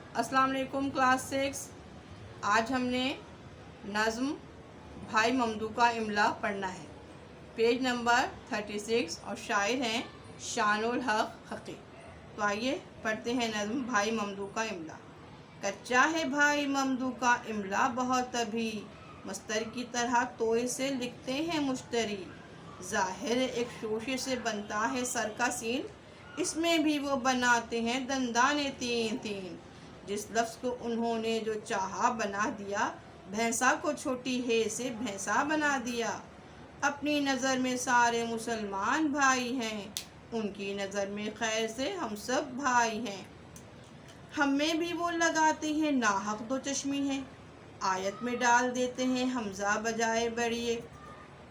अस्सलाम वालेकुम क्लास 6। आज हमने नज़्म भाई ममदू का इमला पढ़ना है। पेज नंबर 36 और शायर हैं शानुल हक हक़ी। तो आइए पढ़ते हैं नज़्म भाई ममदू का इमला। कच्चा है भाई ममदू का इमला बहुत अभी, मस्तर की तरह तोय से लिखते हैं मुश्तरी। ज़ाहिर एक शोशे से बनता है सर का सीन, इसमें भी वो बनाते हैं दंदाने तीन तीन। जिस लफ्ज़ को उन्होंने जो चाहा बना दिया, भैंसा को छोटी है से भैंसा बना दिया। अपनी नज़र में सारे मुसलमान भाई हैं, उनकी नज़र में खैर से हम सब भाई हैं। हम में भी वो लगाते हैं नाहक दो चश्मी है, आयत में डाल देते हैं हमजा बजाए बड़िए।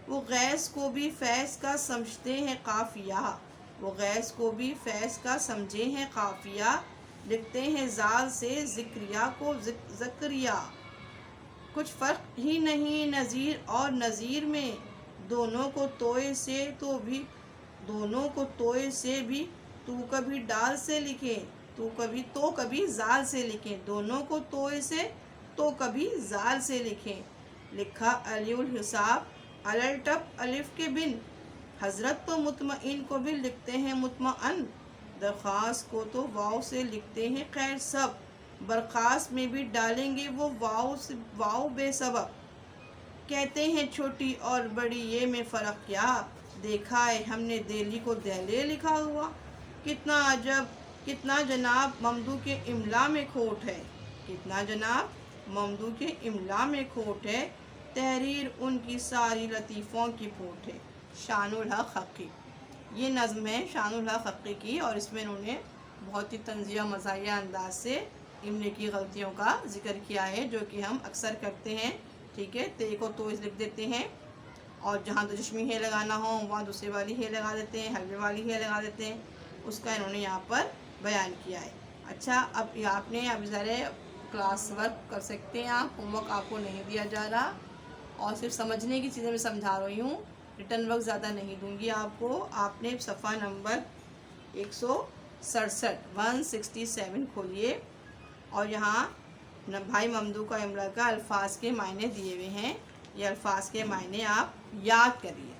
वो गैस को भी फैज़ का समझते हैं काफ़िया, वो गैस को भी फैज़ का समझे हैं काफ़िया। लिखते हैं ज़ाल से ज़िक्रिया को ज़करिया। कुछ फ़र्क ही नहीं नज़ीर और नज़ीर में, दोनों को तोय से भी तू कभी डाल से लिखे, तू कभी तो कभी ज़ाल से लिखें। दोनों को तोय से तो कभी ज़ाल से लिखें। लिखा अलिउल हिसाब अलल टप अलिफ के बिन, हज़रत तो मुतमइन को भी लिखते हैं मुतमअन। दरख्वास्त को तो वाव से लिखते हैं खैर सब, बरखास्त में भी डालेंगे वो वाव बेसबब। कहते हैं छोटी और बड़ी ये में फ़र्क क्या, देखा है हमने दिल्ली को दहले लिखा हुआ। कितना अजब कितना जनाब ममदू के इमला में खोट है, कितना जनाब ममदू के इमला में खोट है। तहरीर उनकी सारी लतीफ़ों की फोट है। शानुल हक हक़ी, ये नज़्म है शानुल हक हक़ी की, और इसमें उन्होंने बहुत ही तंज़िया मज़ाहिया अंदाज से इमले की गलतियों का ज़िक्र किया है, जो कि हम अक्सर करते हैं। ठीक है, ते को तो लिख देते हैं, और जहाँ तो चश्मी है लगाना हो वहाँ दूसरे वाली है लगा देते हैं, हल्वे वाली है लगा देते हैं। उसका इन्होंने यहाँ पर बयान किया है। अच्छा, अब आपने अब ज़रा क्लास वर्क कर सकते हैं आप, होमवर्क आपको नहीं दिया जा रहा, और सिर्फ समझने की चीज़ें मैं समझा रही हूँ, रिटर्न वर्क ज़्यादा नहीं दूंगी आपको। आपने सफ़ा नंबर 167 खोलिए, और यहाँ भाई ममदू का इमला का अल्फाज के मायने दिए हुए हैं। ये अल्फाज के मायने आप याद करिए।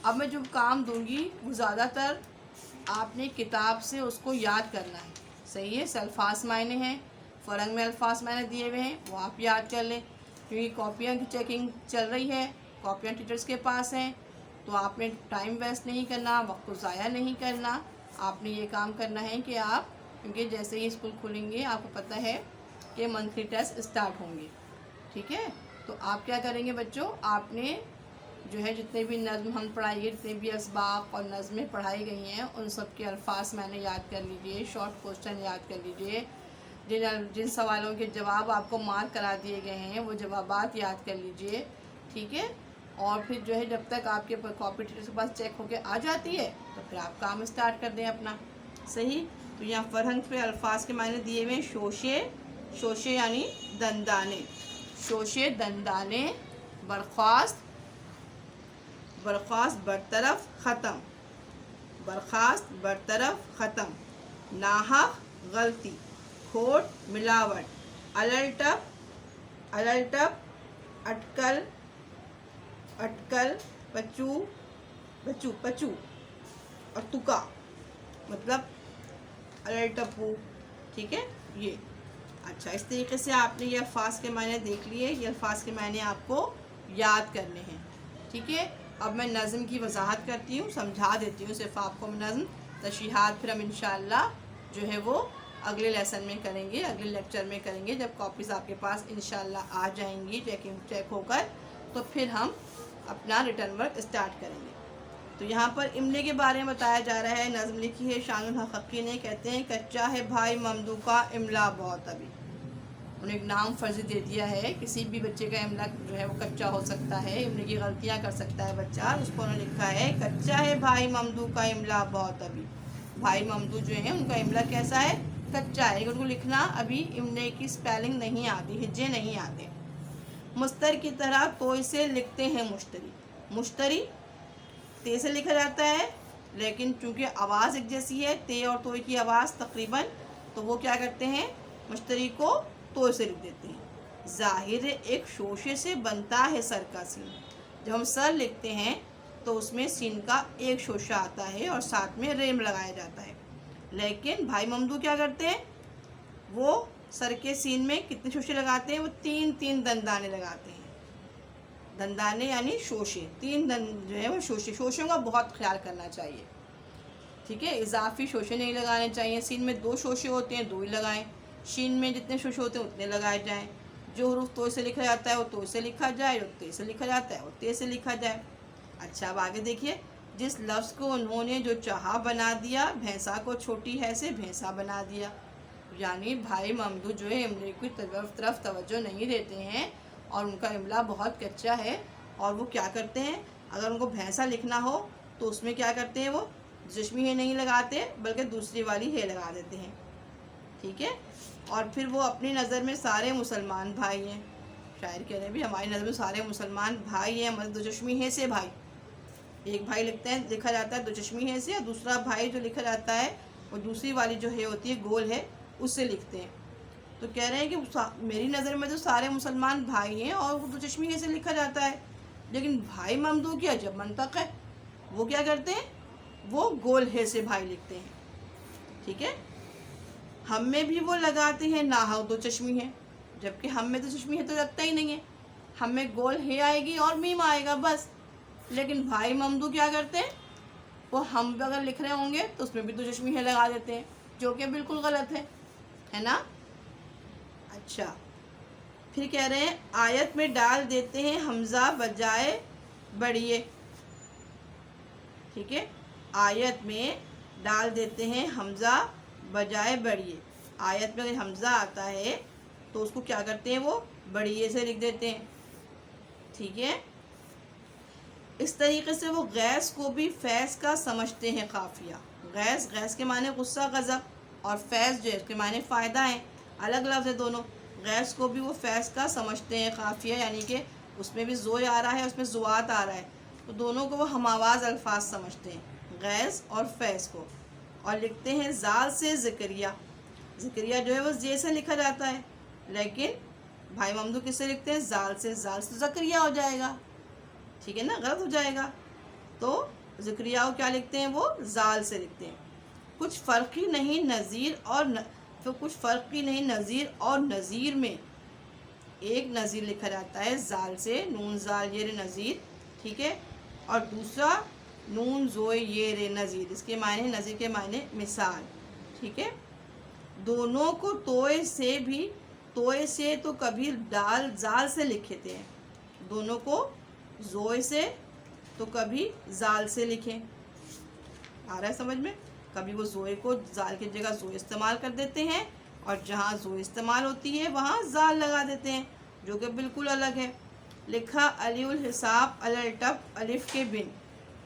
अब मैं जो काम दूंगी वो ज़्यादातर आपने किताब से उसको याद करना है। सही है, अल्फाज मायने हैं, फ़रंग में अल्फाज मायने दिए हुए हैं, वो आप याद कर लें, क्योंकि कॉपियाँ की चेकिंग चल रही है, कॉपियाँ टीचर्स के पास हैं। तो आपने टाइम वेस्ट नहीं करना, वक्त को ज़ाया नहीं करना। आपने ये काम करना है कि आप, क्योंकि जैसे ही स्कूल खुलेंगे आपको पता है कि मंथली टेस्ट स्टार्ट होंगे। ठीक है, तो आप क्या करेंगे बच्चों, आपने जो है जितने भी नज़्म हम पढ़ाइए, जितने भी असबाक और नज़में पढ़ाई गई हैं, उन सब के अल्फाज मैंने याद कर लीजिए, शॉर्ट क्वेश्चन याद कर लीजिए, जिन सवालों के जवाब आपको मार्क करा दिए गए हैं वो जवाबात याद कर लीजिए। ठीक है, और फिर जो है जब तक आपके कॉपी टीचर के पास चेक होके आ जाती है तो फिर आप काम स्टार्ट कर दें अपना। सही, तो यहाँ फ़रहंग पे अल्फाज के मायने दिए हुए हैं। शोशे, शोशे यानी दंदाने, शोशे दंदाने। बर्खास्त, बर्खास्त बरतरफ ख़त्म, बर्खास्त बरतरफ ख़त्म। नाहक गलती, खोट मिलावट। अलल टप अटकल, अटकल। पचू पचू पचू, और तुका मतलब अलल टप्पू। ठीक है, ये अच्छा, इस तरीके से आपने ये अल्फाज के मायने देख लिए, ये अल्फाज के मायने आपको याद करने हैं। ठीक है, अब मैं नज़्म की वजाहत करती हूँ, समझा देती हूँ सिर्फ आपको नज़्म। तशरीहात फिर हम इंशाअल्लाह जो है वो अगले लेसन में करेंगे, अगले लेक्चर में करेंगे, जब कॉपीज़ आपके पास इंशाअल्लाह आ जाएंगी चेक होकर, तो फिर हम अपना रिटर्न वर्क स्टार्ट करेंगे। तो यहाँ पर इमले के बारे में बताया जा रहा है। नज़्म लिखी है शानुल हक हक़ी ने। कहते हैं कच्चा है भाई ममदू का इमला बहुत अभी। उन्हें एक नाम फर्जी दे दिया है, किसी भी बच्चे का इमला जो है वो कच्चा हो सकता है, इमले की गलतियाँ कर सकता है बच्चा, उसको उन्होंने लिखा है कच्चा है भाई ममदू का इमला बहुत अभी। भाई ममदू जो है उनका इमला कैसा है, कच्चा है, उनको लिखना अभी इमले की स्पेलिंग नहीं आती, हिज्जे नहीं आते। मुस्तर की तरह तोय से लिखते हैं मुश्तरी, मुश्तरी ते से लिखा जाता है, लेकिन चूंकि आवाज़ एक जैसी है, ते और तोय की आवाज़ तकरीबन, तो वो क्या करते हैं مشتری کو تو سے لکھ دیتے ہیں. ظاہر ہے ایک شوشے سے بنتا ہے سر کا سین. جب ہم سر لکھتے ہیں تو اس میں سین کا ایک شوشہ آتا ہے اور ساتھ میں ریم لگایا جاتا ہے. لیکن بھائی ممدو کیا کرتے ہیں, وہ سر کے سین میں کتنے شوشے لگاتے ہیں؟ وہ 3 دندانے لگاتے ہیں. دندانے یعنی شوشے, 3 دند جو ہے وہ شوشوں کا بہت خیال کرنا چاہیے. ٹھیک ہے, اضافی شوشے نہیں لگانے چاہیے. سین میں 2 شوشے ہوتے ہیں 2 ہی لگائیں. شین میں جتنے شوشے ہوتے ہیں اتنے لگائے جائیں. جو حروف تو سے لکھا جاتا ہے وہ تو سے لکھا جائے, جو تے سے لکھا جاتا ہے وہ تے سے لکھا جائے. اچھا, اب آگے دیکھیے. جس لفظ کو انہوں نے جو چاہا بنا دیا, بھینسا کو چھوٹی ہے سے بھینسا بنا دیا. یعنی بھائی ممدو جو ہے املے کی طرف توجہ نہیں دیتے ہیں اور ان کا املا بہت کچا ہے, اور وہ کیا کرتے ہیں, اگر ان کو بھینسا لکھنا ہو تو اس میں کیا کرتے ہیں, وہ چشمی ہے نہیں لگاتے بلکہ دوسری والی ہے لگا دیتے ہیں. ٹھیک ہے, اور پھر وہ اپنی نظر میں سارے مسلمان بھائی ہیں. شاعر کہہ رہے ہیں بھی ہماری نظر میں سارے مسلمان بھائی ہیں, مطلب 2 چشمی ہے سے بھائی. ایک بھائی لکھتے ہیں, لکھا جاتا ہے 2 چشمی ہے سے, اور دوسرا بھائی جو لکھا جاتا ہے وہ دوسری والی جو ہے ہوتی ہے گول ہے اس سے لکھتے ہیں. تو کہہ رہے ہیں کہ میری نظر میں تو سارے مسلمان بھائی ہیں اور وہ 2 چشمی ہے سے لکھا جاتا ہے, لیکن بھائی ممدو کی عجب منطق ہے. وہ کیا کرتے ہیں, وہ گول ہے سے بھائی لکھتے ہیں. ٹھیک ہے, ہم میں بھی وہ لگاتے ہیں ناہو 2 چشمی ہے, جبکہ ہم میں تو چشمی ہے تو لگتا ہی نہیں ہے. ہم میں گول ہے آئے گی اور میم آئے گا بس. لیکن بھائی ممدو کیا کرتے ہیں, وہ ہم اگر لکھ رہے ہوں گے تو اس میں بھی 2 چشمی ہے لگا دیتے ہیں, جو کہ بالکل غلط ہے نا. اچھا, پھر کہہ رہے ہیں آیت میں ڈال دیتے ہیں حمزہ بجائے بڑھیے. ٹھیک ہے, آیت میں ڈال دیتے ہیں حمزہ بجائے بڑھیے. آیت میں اگر حمزہ آتا ہے تو اس کو کیا کرتے ہیں, وہ بڑھیے سے لکھ دیتے ہیں. ٹھیک ہے, اس طریقے سے وہ غیظ کو بھی فیض کا سمجھتے ہیں قافیہ. غیظ کے معنی غصہ غضب, اور فیض جو ہے اس کے معنی فائدہ ہیں, الگ لفظ ہے دونوں. غیظ کو بھی وہ فیض کا سمجھتے ہیں قافیہ, یعنی کہ اس میں بھی زوئے آ رہا ہے اس میں زوات آ رہا ہے, تو دونوں کو وہ ہم آواز الفاظ سمجھتے ہیں, غیظ اور فیض کو. اور لکھتے ہیں زال سے ذکریہ. ذکریہ جو ہے وہ زے سے لکھا جاتا ہے, لیکن بھائی ممدو کس سے لکھتے ہیں, زال سے. زال سے زکریہ ہو جائے گا, ٹھیک ہے نا, غلط ہو جائے گا. تو ذکریہ کو کیا لکھتے ہیں, وہ زال سے لکھتے ہیں. کچھ فرق ہی نہیں نظیر اور نظیر میں ایک نظیر لکھا جاتا ہے زال سے, نون زال یہ نظیر. ٹھیک ہے, اور دوسرا نون زوئے یہ نظیر, اس کے معنی نظیر کے معنی مثال. ٹھیک ہے, دونوں کو توئے سے تو کبھی دال زال سے لکھتے ہیں, دونوں کو زوئے سے تو کبھی زال سے لکھیں. آ رہا ہے سمجھ میں, کبھی وہ زوئے کو زال کی جگہ زوئے استعمال کر دیتے ہیں, اور جہاں زوئے استعمال ہوتی ہے وہاں زال لگا دیتے ہیں, جو کہ بالکل الگ ہے. لکھا علی الحساب الٹپ الف کے بن.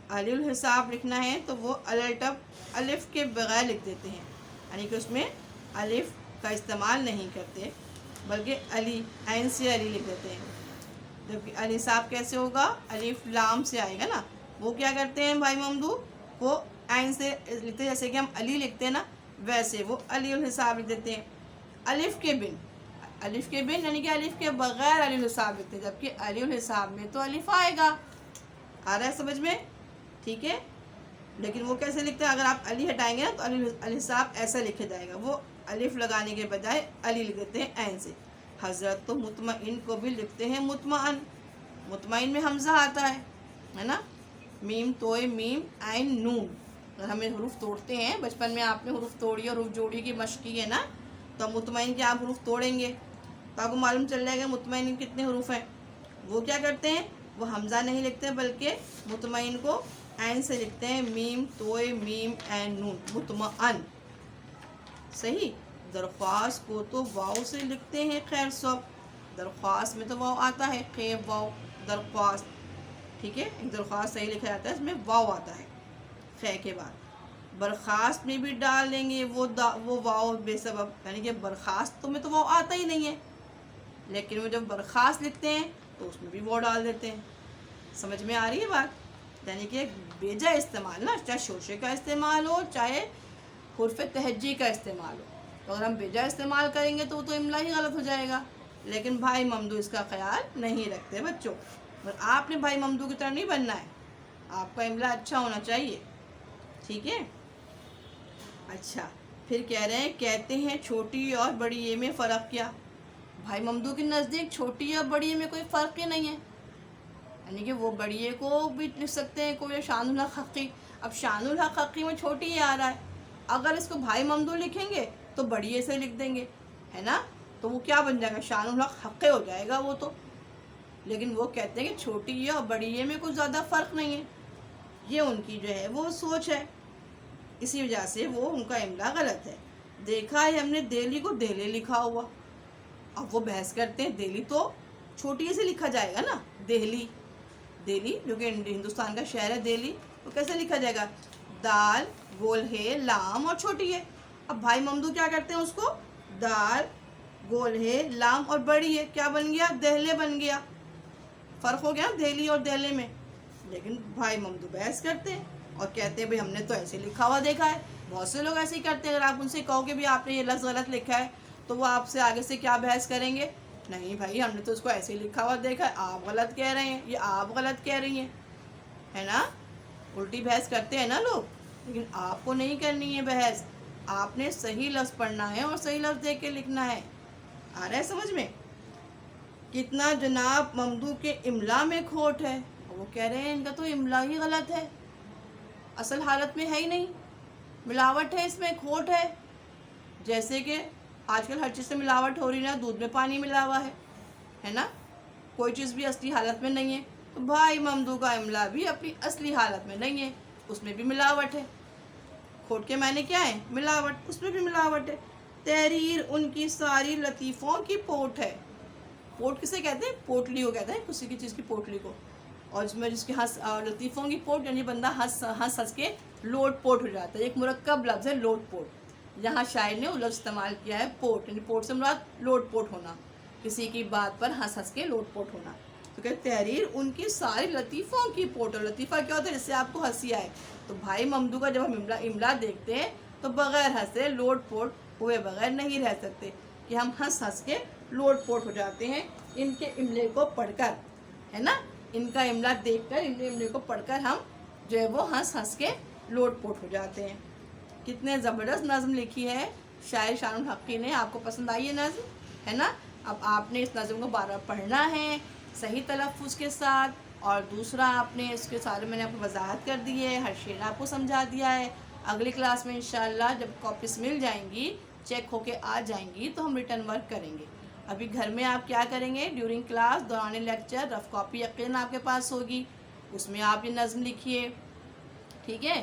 علی الحساب لکھنا ہے تو وہ الٹپ الف کے بغیر لکھ دیتے ہیں, یعنی کہ اس میں الف کا استعمال نہیں کرتے بلکہ علی عین سے علی لکھ دیتے ہیں. جبکہ علی صاحب کیسے ہوگا, الف لام سے آئے گا نا. وہ کیا کرتے ہیں بھائی ممدو, وہ عین سے لکھتے, جیسے کہ ہم علی لکھتے ہیں نا ویسے وہ علی الحساب لکھ دیتے ہیں. الف کے بن یعنی کہ الف کے بغیر علی الحساب لکھتے ہیں, جبکہ علی الحساب میں تو الف آئے گا. آ رہا ہے سمجھ میں, ٹھیک ہے. لیکن وہ کیسے لکھتے ہیں, اگر آپ علی ہٹائیں گے نا تو علی الحساب ایسا لکھا جائے گا, وہ الف لگانے کے بجائے علی لکھ دیتے ہیں عین سے. حضرت تو مطمئن کو بھی لکھتے ہیں مطمئن. مطمئن میں حمزہ آتا ہے نا. میم توئے میم عین نون. اگر ہمیں حروف توڑتے ہیں, بچپن میں آپ نے حروف توڑی اور حروف جوڑی کی مشق کی ہے نا, تو مطمئن کے آپ حروف توڑیں گے تو آپ کو معلوم چل جائے گا مطمئن کتنے حروف ہیں. وہ کیا کرتے ہیں, وہ حمزہ نہیں لکھتے بلکہ مطمئن کو عین سے لکھتے ہیں, میم توئے میم عین نون مطمئن. صحیح. درخواست کو تو واؤ سے لکھتے ہیں خیر سب. درخواست میں تو واؤ آتا ہے, خیر واؤ درخواست. ٹھیک ہے, ایک درخواست صحیح لکھا جاتا ہے, اس میں واؤ آتا ہے خیر کے بعد. برخاست میں بھی ڈال لیں گے وہ واؤ بے سبب, یعنی کہ برخاست میں تو واؤ آتا ہی نہیں ہے, لیکن وہ جب برخاست لکھتے ہیں تو اس میں بھی واؤ ڈال دیتے ہیں. سمجھ میں آ رہی ہے بات, یعنی کہ بیجا استعمال نا, چاہے شوشے کا استعمال ہو چاہے حرف تہجی کا استعمال ہو, तो अगर हम बेजा इस्तेमाल करेंगे तो इमला ही गलत हो जाएगा। लेकिन भाई ममदू इसका ख्याल नहीं रखते बच्चों। और आपने भाई ममदू की तरह नहीं बनना है, आपका इमला अच्छा होना चाहिए, ठीक है। अच्छा, फिर कह रहे हैं, कहते हैं छोटी और बड़ी ये में फ़र्क क्या। भाई ममदू के नज़दीक छोटी और बड़ी में कोई फ़र्क ही नहीं है, यानी कि वो बड़िए को भी लिख सकते हैं कोई शानुल हक हक़ी। अब शानुल हक हक़ी में छोटी ही आ रहा है, अगर इसको भाई ममदू लिखेंगे तो बड़िए से लिख देंगे, है ना, तो वो क्या बन जाएगा, शानुल हक हक़ी हो जाएगा वो तो। लेकिन वो कहते हैं कि छोटी और बड़िए में कुछ ज़्यादा फ़र्क नहीं है, ये उनकी जो है वो सोच है, इसी वजह से वो उनका इमला गलत है। देखा है हमने दिल्ली को देले लिखा हुआ, अब वो बहस करते हैं दिल्ली तो छोटी से लिखा जाएगा ना, दिल्ली जो कि हिंदुस्तान का शहर है दिल्ली, तो कैसे लिखा जाएगा, दाल गोल है लाम और छोटी है। अब भाई ममदू क्या करते हैं उसको, दाल गोल है लाम और बड़ी है, क्या बन गया, दहले बन गया, फ़र्क हो गया दिल्ली और दहले में। लेकिन भाई ममदू बहस करते हैं और कहते हैं भाई हमने तो ऐसे लिखा हुआ देखा है। बहुत से लोग ऐसे ही करते हैं, अगर आप उनसे कहो कि भाई आपने ये लफ्ज़ गलत लिखा है तो वो आपसे आगे से क्या बहस करेंगे, नहीं भाई हमने तो उसको ऐसे ही लिखा हुआ देखा है, आप गलत कह रहे हैं, ये आप गलत कह रही हैं, है ना। उल्टी बहस करते हैं ना लोग, लेकिन आपको नहीं करनी है बहस, आपने सही लफ्ज़ पढ़ना है और सही लफ्ज़ देख के लिखना है। आ रहा है समझ में। कितना जनाब ममदू के इमला में खोट है, वो कह रहे हैं इनका तो इमला ही गलत है, असल हालत में है ही नहीं, मिलावट है इसमें, खोट है। जैसे कि आजकल हर चीज़ से मिलावट हो रही है ना, दूध में पानी मिला हुआ है ना, कोई चीज़ भी असली हालत में नहीं है। तो भाई ममदू का इमला भी अपनी असली हालत में नहीं है, उसमें भी मिलावट है। खोट के मायने क्या है, मिलावट, उसमें भी मिलावट है। तहरीर उनकी सारी लतीफ़ों की पोट है। पोट किसे कहते हैं, पोटली को कहते हैं, किसी की चीज़ की पोटली को। और इसमें जिसकी हंस लतीफ़ों की पोट, यानी बंदा हंस के लोट पोट हो जाता है। एक मुरक्कब लफ्ज़ है लोट पोट, यहाँ शायर ने वो लफ्ज़ इस्तेमाल किया है पोट, यानी पोट से मुराद लोट पोट होना, किसी की बात पर हंस के लोट पोट होना। तो कहते तहरीर उनकी सारी लतीफ़ों की पोट। और लतीफ़ा क्या होता है, जिससे आपको हंसी आए। तो भाई ममदू का जब हम इमला देखते हैं तो बग़ैर हंसे लोट पोट हुए बग़ैर नहीं रह सकते, कि हम हंस के लोट पोट हो जाते हैं इनके इमले को पढ़कर, है ना। इनका इमला देखकर, इनके इमले को पढ़कर हम जो है वो हंस के लोट पोट हो जाते हैं। कितने ज़बरदस्त नज़म लिखी है शायर शानुल हक़ी ने, आपको पसंद आई है नज़म, है ना। अब आपने इस नज़म को बार बार पढ़ना है सही तलफ़्फ़ुज़ के साथ, और दूसरा आपने इसके सारे मैंने आपको वजाहत कर दी है, हर शेर आपको समझा दिया है। अगली क्लास में इंशाअल्लाह जब कॉपीज़ मिल जाएंगी, चेक होके आ जाएंगी, तो हम रिटर्न वर्क करेंगे। अभी घर में आप क्या करेंगे, ड्यूरिंग क्लास दौरान लेक्चर रफ़ कॉपी यकीन आपके पास होगी, उसमें आप ये नज़म लिखिए, ठीक है।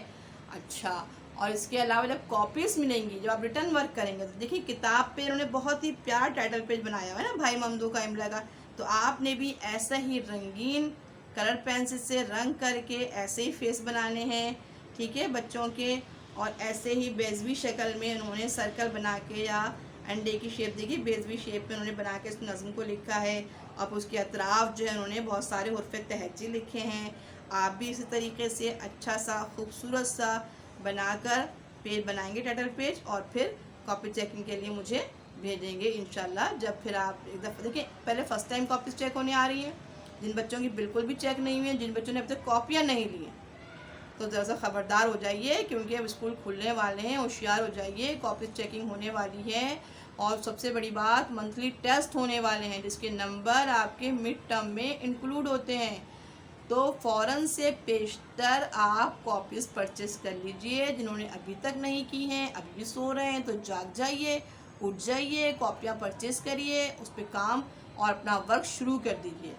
अच्छा, और इसके अलावा जब कॉपीज़ मिलेंगी, जब आप रिटर्न वर्क करेंगे, तो देखिए किताब पे उन्होंने बहुत ही प्यारा टाइटल पेज बनाया हुआ है ना भाई ममदू का इमला का। तो आपने भी ऐसा ही रंगीन कलर पेंसिल से रंग करके ऐसे ही फेस बनाने हैं, ठीक है बच्चों के। और ऐसे ही बेजवी शक्ल में उन्होंने सर्कल बना के, या अंडे की शेप देखिए बेजवी शेप में उन्होंने बना के इस नज़म को लिखा है। और उसके अतराफ़ जो है उन्होंने बहुत सारे हुर्फ़े तहज्जी लिखे हैं। आप भी इसी तरीके से अच्छा सा खूबसूरत सा बनाकर पेज बनाएंगे टाइटल पेज, और फिर कॉपी चेकिंग के लिए मुझे भेजेंगे इंशाल्लाह। जब फिर आप एक दफ़ा देखिए, पहले फ़र्स्ट टाइम कॉपीज़ चेक होने आ रही हैं, जिन बच्चों की बिल्कुल भी चेक नहीं हुई हैं, जिन बच्चों ने अब तक कॉपियाँ नहीं ली हैं, तो ज़रा सा ख़बरदार हो जाइए, क्योंकि अब स्कूल खुलने वाले हैं, होशियार हो जाइए, कॉपीज़ चेकिंग होने वाली है। और सबसे बड़ी बात, मंथली टेस्ट होने वाले हैं, जिसके नंबर आपके मिड टर्म में इंक्लूड होते हैं। तो फ़ौरन से पेशतर आप कॉपीज़ परचेज़ कर लीजिए। जिन्होंने अभी तक नहीं की हैं, अभी भी सो रहे हैं, तो जाग जाइए, उठ जाइए, कॉपियाँ परचेज़ करिए, उस पर काम और अपना वर्क शुरू कर दीजिए,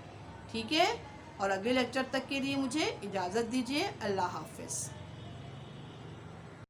ठीक है। और अगले लेक्चर तक के लिए मुझे इजाज़त दीजिए। अल्लाह हाफ़िज़।